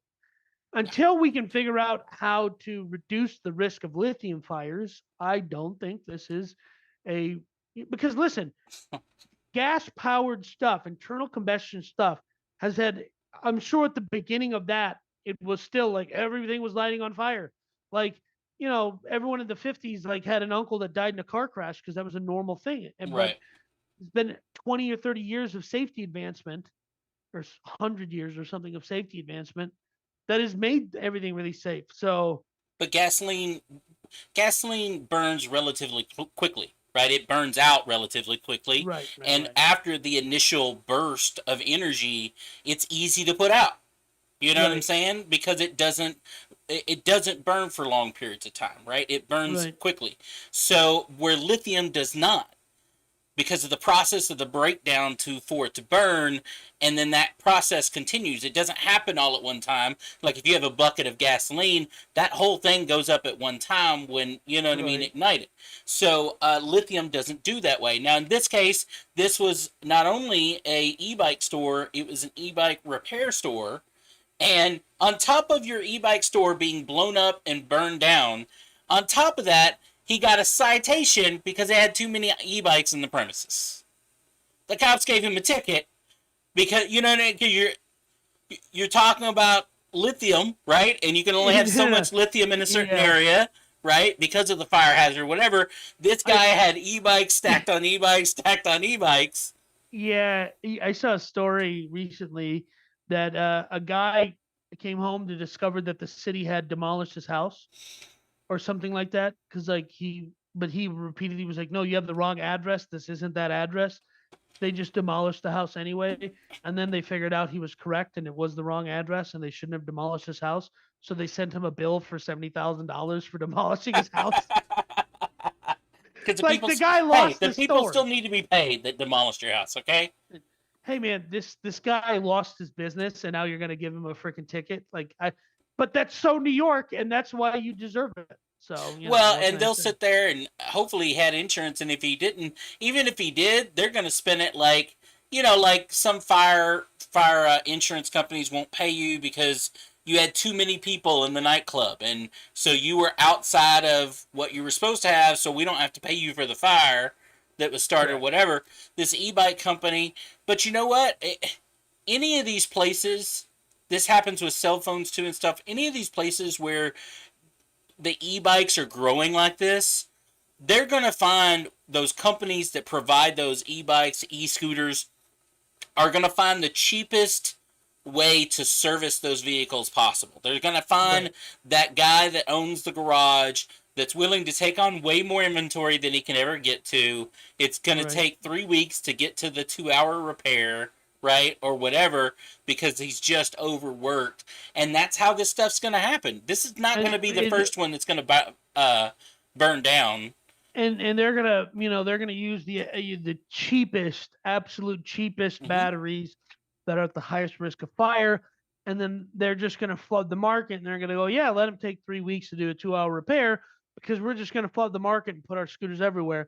until we can figure out how to reduce the risk of lithium fires. I don't think this is a because listen, gas powered stuff, internal combustion stuff has had, I'm sure at the beginning of that, it was still like everything was lighting on fire. Like, everyone in the 50s like had an uncle that died in a car crash because that was a normal thing. But Right. it's been 20 or 30 years of safety advancement or 100 years or something of safety advancement that has made everything really safe. So, But gasoline burns relatively quickly. right? It burns out relatively quickly. Right, right, And right. after the initial burst of energy, it's easy to put out. You know what I'm Right, saying? Because it doesn't burn for long periods of time, right? It burns right. quickly. So where lithium does not, because of the process of the breakdown for it to burn, and then that process continues. It doesn't happen all at one time. Like if you have a bucket of gasoline, that whole thing goes up at one time when, you know what I mean, Right. ignited. So lithium doesn't do that way. Now in this case, this was not only a e-bike store, it was an e-bike repair store. And on top of your e-bike store being blown up and burned down, on top of that, he got a citation because they had too many e-bikes in the premises. The cops gave him a ticket because you know you're talking about lithium, right? And you can only have so Yeah. much lithium in a certain Yeah. area, right? Because of the fire hazard, or whatever. This I guy had e-bikes stacked on e-bikes, stacked on e-bikes. Yeah, I saw a story recently that a guy came home to discover that the city had demolished his house or something like that. Because like he repeatedly was like, "No, you have the wrong address. This isn't that address." They just demolished the house anyway, and then they figured out he was correct and it was the wrong address, and they shouldn't have demolished his house. So they sent him a bill for $70,000 for demolishing his house. Because the Like people, the guy hey, lost the the people still store. need to be paid that demolished your house. Okay. Hey man, this guy lost his business and now you're gonna give him a freaking ticket. But that's so New York and that's why you deserve it. So, Well, what can and I they'll say? sit there and hopefully he had insurance. And if he didn't, even if he did, they're going to spin it like, like some fire insurance companies won't pay you because you had too many people in the nightclub, and so you were outside of what you were supposed to have. So we don't have to pay you for the fire that was started, or Correct. whatever. This e-bike company, but you know what? Any of these places, this happens with cell phones too and stuff. Any of these places where the e-bikes are growing like this, they're going to find those companies that provide those e-bikes, e-scooters are going to find the cheapest way to service those vehicles possible. They're going to find Right. that guy that owns the garage that's willing to take on way more inventory than he can ever get to. It's going to Right. take 3 weeks to get to the 2 hour repair, right? Or whatever, because he's just overworked. And that's how this stuff's going to happen. This is not going And to be the and first one that's going to burn down. and they're gonna use the cheapest, absolute cheapest Mm-hmm. batteries that are at the highest risk of fire, and then they're just gonna flood the market, and they're gonna go, yeah, let them take 3 weeks to do a 2 hour repair because we're just gonna flood the market and put our scooters everywhere.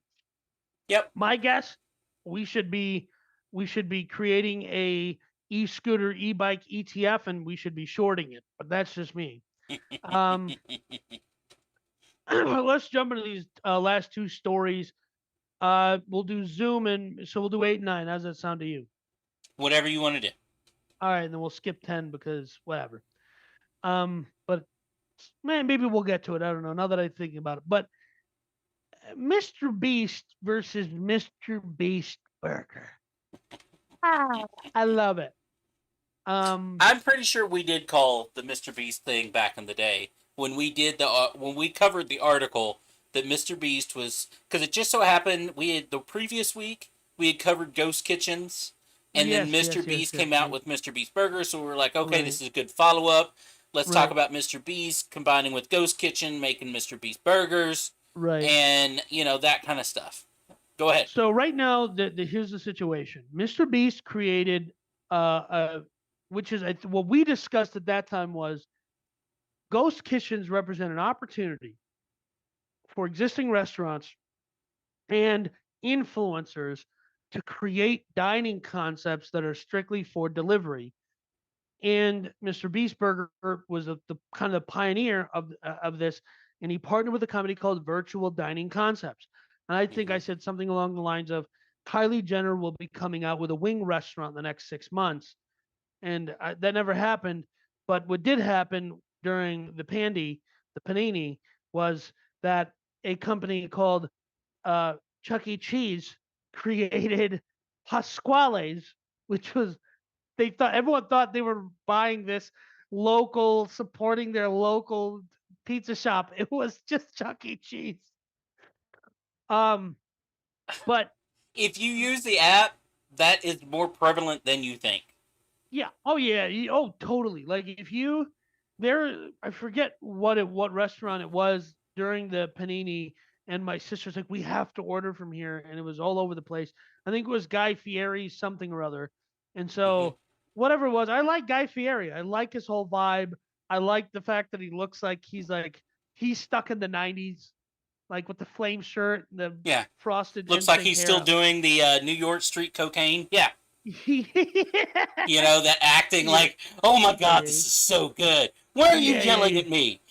Yep. My guess, we should be we should be creating a e-scooter, e-bike ETF, and we should be shorting it. But that's just me. Um, let's jump into these last two stories. We'll do Zoom, and so we'll do 8 and 9. How's that sound to you? Whatever you want to do. All right, and then we'll skip 10 because whatever. But man, maybe we'll get to it. I don't know. Now that I'm thinking about it, but Mr. Beast versus Mr. Beast Burger. Ah, I love it. Um, I'm pretty sure we did call the Mr. Beast thing back in the day when we covered the article that Mr. Beast was, because it just so happened we had the previous week we had covered Ghost Kitchens, and then yes, Mr. yes, yes, Beast yes, came out yes. with Mr. Beast Burger, so we were like, okay, Right, this is a good follow up. Let's talk right, about Mr. Beast combining with Ghost Kitchen, making Mr. Beast burgers, right. and that kind of stuff. Go ahead. So right now, here's the situation. Mr. Beast created, which is what we discussed at that time was ghost kitchens represent an opportunity for existing restaurants and influencers to create dining concepts that are strictly for delivery. And Mr. Beast Burger was the kind of pioneer of this, and he partnered with a company called Virtual Dining Concepts. And I think I Mm-hmm. said something along the lines of Kylie Jenner will be coming out with a wing restaurant in the next 6 months, and that never happened. But what did happen during the panini, was that a company called Chuck E. Cheese created Pasquale's, which was everyone thought they were buying this local, supporting their local pizza shop. It was just Chuck E. Cheese. Um, But If you use the app, that is more prevalent than you think. yeah, oh yeah, oh totally. Like if you I forget what restaurant it was during the panini, and my sister's like, we have to order from here, and it was all over the place. I think it was Guy Fieri's something or other, and Hmm. so whatever it was, I like Guy Fieri. I like his whole vibe. I like the fact that he looks like he's stuck in the '90s, like with the flame shirt and the Yeah. frosted Looks like NSYNC he's still hair. doing the New York street cocaine. Yeah. Yeah, You know, that acting yeah, like, oh my God, yeah, this is so good. Why are you yeah, yeah, yelling yeah. at me?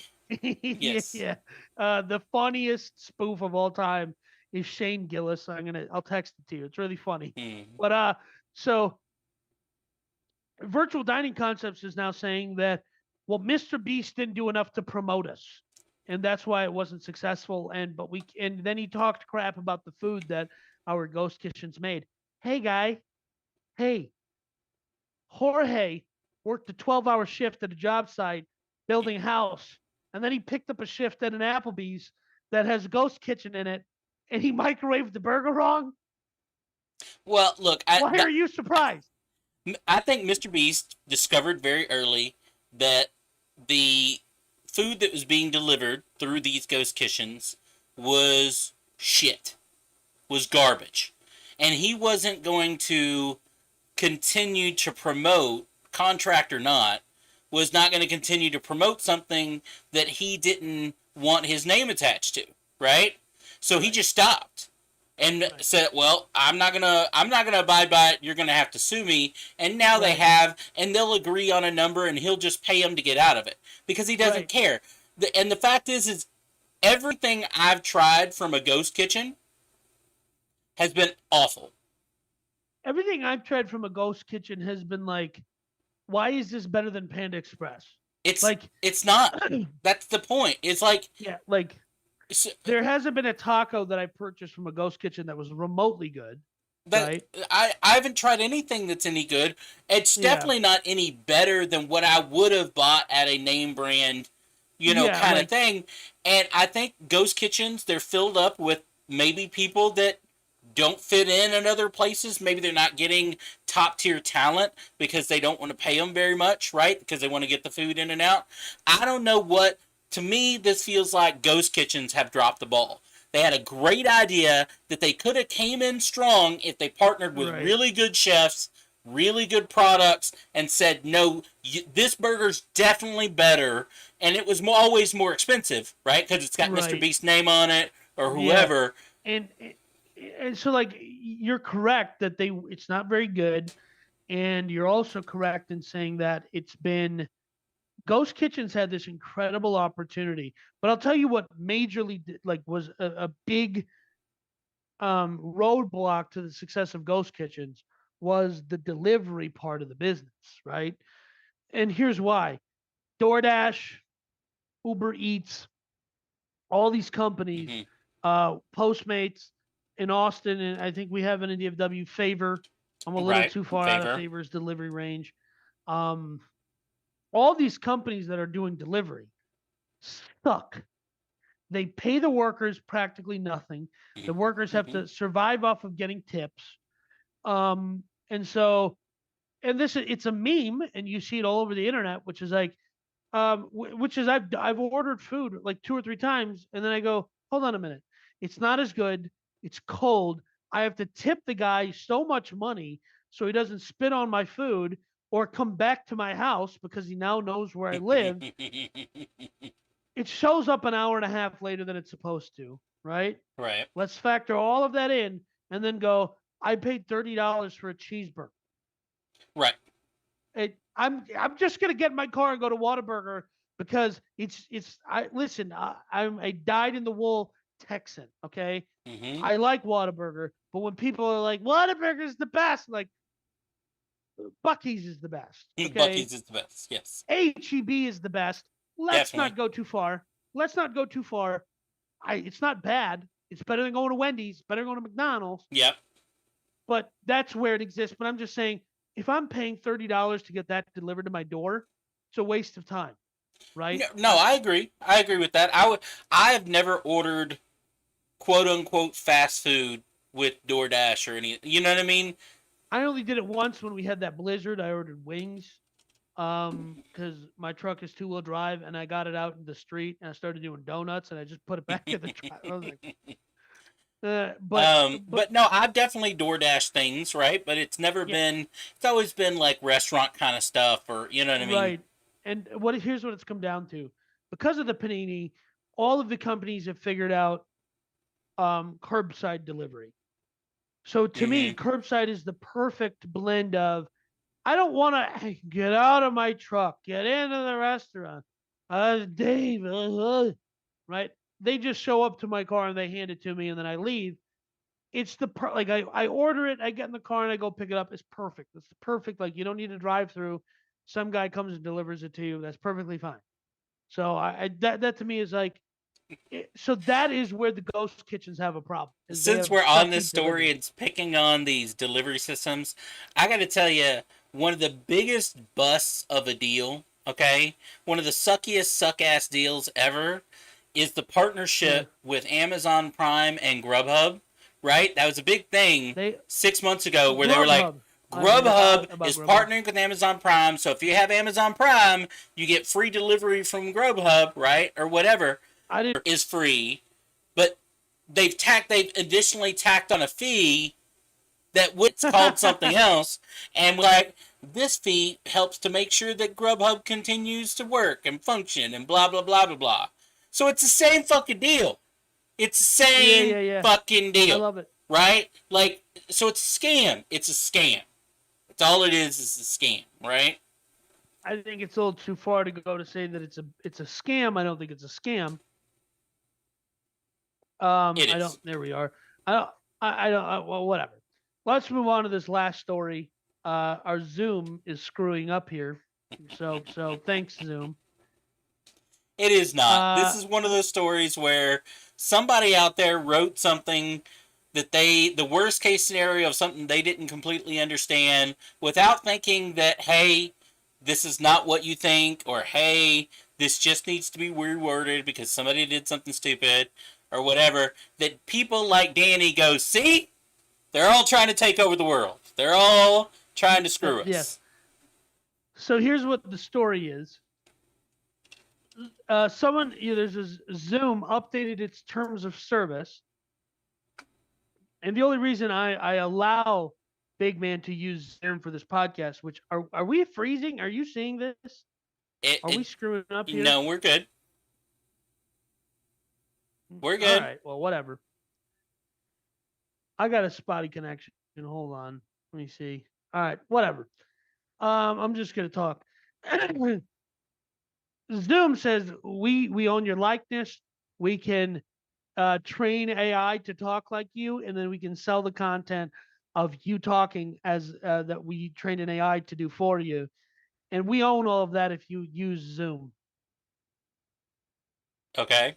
Yeah, Yes. yeah. The funniest spoof of all time is Shane Gillis. I'll text it to you. It's really funny. Hmm. But so Virtual Dining Concepts is now saying that, well, Mr. Beast didn't do enough to promote us, and that's why it wasn't successful. And then he talked crap about the food that our ghost kitchens made. Hey, guy. Hey, Jorge worked a 12-hour shift at a job site building a house, and then he picked up a shift at an Applebee's that has a ghost kitchen in it, and he microwaved the burger wrong. Well, look, Why are you surprised? I think Mr. Beast discovered very early that the food that was being delivered through these ghost kitchens was shit, was garbage. And he wasn't going to continue to promote, contract or not, was not going to continue to promote something that he didn't want his name attached to, right? So he Right, just stopped and right, said, "Well, I'm not gonna abide by it. You're gonna have to sue me." And now they right, have, and they'll agree on a number, and he'll just pay him to get out of it because he doesn't right. care. And the fact is everything I've tried from a ghost kitchen has been awful. Everything I've tried from a ghost kitchen has been like, why is this better than Panda Express? It's Like, it's not. That's the point. It's like yeah, like it's, there hasn't been a taco that I purchased from a ghost kitchen that was remotely good, that right? I haven't tried anything that's any good. It's Yeah, definitely not any better than what I would have bought at a name brand, yeah, kind of like thing. And I think ghost kitchens, they're filled up with maybe people that don't fit in other places. Maybe they're not getting top tier talent because they don't want to pay them very much, right? Because they want to get the food in and out. I don't know what. To me, this feels like ghost kitchens have dropped the ball. They had a great idea that they could have came in strong if they partnered with right, really good chefs, really good products, and said, no, this burger's definitely better. And it was always more expensive, right? Because it's got Mr. right. Beast's name on it or Yeah, whoever. and and so like you're correct that it's not very good, and you're also correct in saying that it's been Ghost Kitchens had this incredible opportunity. But I'll tell you what majorly like was a big roadblock to the success of Ghost Kitchens was the delivery part of the business, right? And here's why: DoorDash, Uber Eats, all these companies, Mm-hmm. Postmates in Austin, and I think we have it in DFW. Favor, I'm a little Right. too far out of Favor. Favor's delivery range. Um, all these companies that are doing delivery suck. They pay the workers practically nothing. The workers have Mm-hmm. to survive off of getting tips. And so, and this it's a meme, and you see it all over the internet, which is like, which is I've ordered food like 2 or 3 times, and then I go, hold on a minute, it's not as good. It's cold. I have to tip the guy so much money so he doesn't spit on my food or come back to my house because he now knows where I live. It shows up an hour and a half later than it's supposed to, right? Right. Let's factor all of that in and then go, I paid $30 for a cheeseburger. Right. I'm just gonna get in my car and go to Whataburger because it's I listen, I'm a dyed in the wool Texan, okay? Mm-hmm. I like Whataburger, but when people are like, Whataburger is the best, like Bucky's is the best, okay? Bucky's is the best. Yes. HEB is the best. Let's Definitely. not go too far. Let's not go too far. It's not bad. It's better than going to Wendy's, better than going to McDonald's, Yep. but that's where it exists. But I'm just saying, if I'm paying $30 to get that delivered to my door, it's a waste of time, right? No, no, I agree. I agree with that. I have never ordered quote unquote fast food with DoorDash or any. You know what I mean? I only did it once when we had that blizzard. I ordered wings, because my truck is 2-wheel drive, and I got it out in the street, and I started doing donuts, and I just put it back in the truck. I was like, but But no, I've definitely DoorDash things, right? But it's never yeah, been. It's always been like restaurant kind of stuff, or you know what I mean? right. And here's what it's come down to. Because of the panini, all of the companies have figured out curbside delivery. So to me, Mm-hmm. curbside is the perfect blend of I don't want to get out of my truck, get into the restaurant. Dave, right? They just show up to my car and they hand it to me, and then I leave. It's like I order it, I get in the car and I go pick it up. It's perfect. It's perfect. Like you don't need to drive through. Some guy comes and delivers it to you. That's perfectly fine. So that to me is like, so that is where the ghost kitchens have a problem. Is they Since have we're on this sucky story delivery. and picking on these delivery systems, I got to tell you, one of the biggest busts of a deal, okay, one of the suckiest suck ass deals ever, is the Yeah, partnership with Amazon Prime and Grubhub. Right, that was a big thing they 6 months ago, where they were like, Grubhub. I Grubhub forgot about is Grubhub. partnering with Amazon Prime, so if you have Amazon Prime, you get free delivery from Grubhub, right, or whatever I didn't. is free, but they've additionally tacked on a fee that it's called something else, and like this fee helps to make sure that Grubhub continues to work and function and blah blah blah blah blah. So it's the same fucking deal. It's the Yeah, same yeah, yeah. fucking I deal, love it. right? Like, so it's a scam. It's a scam. It's all it is a scam, right? I think it's a little too far to go to say that it's a scam. I don't think it's a scam. It I don't. is. There we are. I don't. I don't. Well, whatever. Let's move on to this last story. Our Zoom is screwing up here, so thanks Zoom. It is not. This Uh, is one of those stories where somebody out there wrote something that the worst case scenario of something they didn't completely understand without thinking that, hey, this is not what you think, or hey, this just needs to be reworded because somebody did something stupid, or whatever. That people like Danny go, see, they're all trying to take over the world. They're all trying to screw yes. us. So here's what the story is. Someone, there's a Zoom updated its terms of service, and the only reason I allow Big Man to use Zoom for this podcast, which are we freezing? Are you seeing this? It, Are we it, screwing up here? no, we're good. We're All good. right. Well, whatever. I got a spotty connection. Hold on. Let me see. All right. Whatever. I'm just gonna talk. Zoom says we own your likeness. We can train AI to talk like you, and then we can sell the content of you talking as that we trained an AI to do for you, and we own all of that if you use Zoom. Okay.